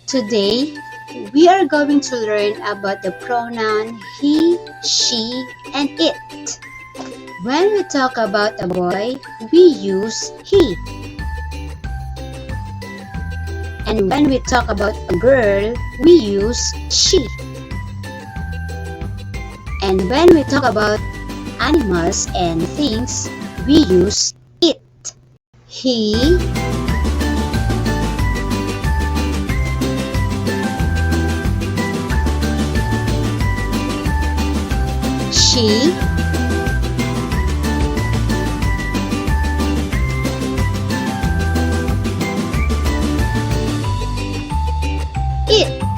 Today, we are going to learn about the pronoun he, she, and it. When we talk about a boy, we use he. And when we talk about a girl, we use she. And when we talk about animals and things, we use it. He, she, it.